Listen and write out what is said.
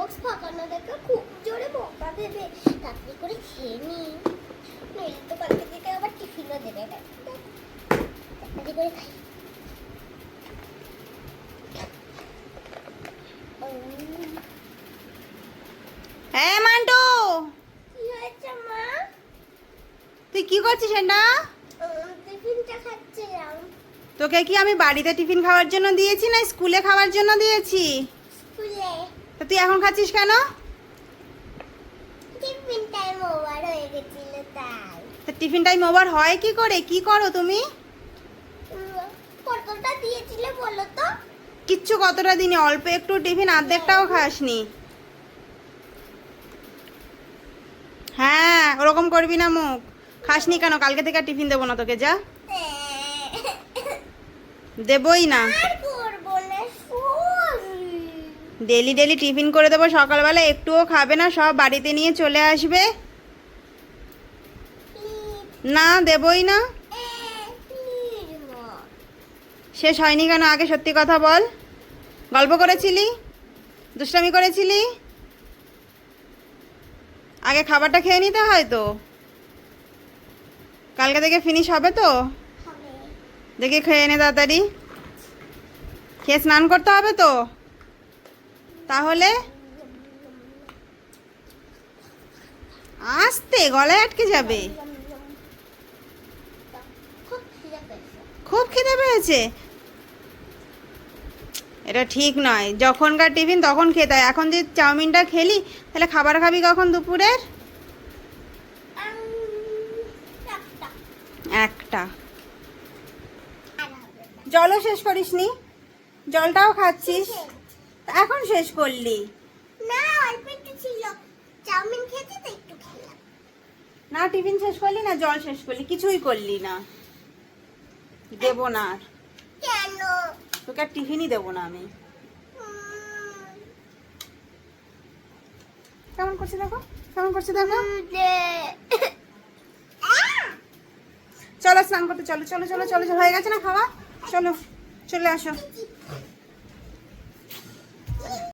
Box ফাঁকা না দেখে খুব জোরে বকা দেবে। তাড়াতাড়ি করে খেয়ে নি, নইলে তো কালকে থেকে আবার টিফিনও দেবে। তাড়াতাড়ি করে খাই। হ্যাঁ মান্টু, কি হয়েছে মা? তুই কি করছিস এটা? টিফিনটা খাচ্ছিলাম। তোকে কি আমি বাড়িতে টিফিন খাওয়ার জন্য দিয়েছি না স্কুলে খাওয়ার জন্য দিয়েছি? স্কুলে। তো তুই এখন খাচ্ছিস কেন? টিফিন টাইম ওভার হয়ে গেছিল তাই। তো টিফিন টাইম ওভার হয় কি করে? কি করো তুমি? কতটা দিয়েছিলে বলো তো? কিচ্ছু কতটা দিনে, অল্প একটু টিফিন অর্ধেকটাও খাসনি। হ্যাঁ, ওরকম করবি না মুখ। খাসনি কেন? কালকে থেকে আর টিফিন দেবো না তোকে, যা। দেবই না। আর করবো না, সরি। ডেলি ডেলি টিফিন করে দেবো, সকালবেলা একটুও খাবে না, সব বাড়িতে নিয়ে চলে আসবে। না, দেবই না। শেষ হয়নি কেন? আগে সত্যি কথা বল। গল্প করেছিলি? দুষ্টামি করেছিলি? আগে খাবারটা খেয়ে নিতে হয় তো। কালকে থেকে ফিনিশ হবে তো? দেখি খেয়ে নে তাড়াতাড়ি। খেয়ে স্নান করতে হবে তো। তাহলে আস্তে, গলায় আটকে যাবে। খুব খিদে পেয়েছে? এটা ঠিক নয়। যখনকার টিফিন তখন খেতে হয়। এখন যে চাউমিনটা খেলি, তাহলে খাবার খাবি কখন দুপুরের? একটা। জলও শেষ করিসনি? জলটাও খাচ্ছিস, এখন শেষ করলি? না, অল্প একটু ছিল। চাউমিন খেতে তো একটু খেলাম। না টিফিন শেষ করলি, না জল শেষ করলি, কিছুই করলি না। দেবো না আর। কেন? তোকে আর টিফিনই দেবো না আমি। কেমন করছে দেখো, কেমন করছে দেখো। চলো স্নান করতে, চলো চলো চলো চলো, হয়ে গেছে না খাওয়া? চলো চলে আসো।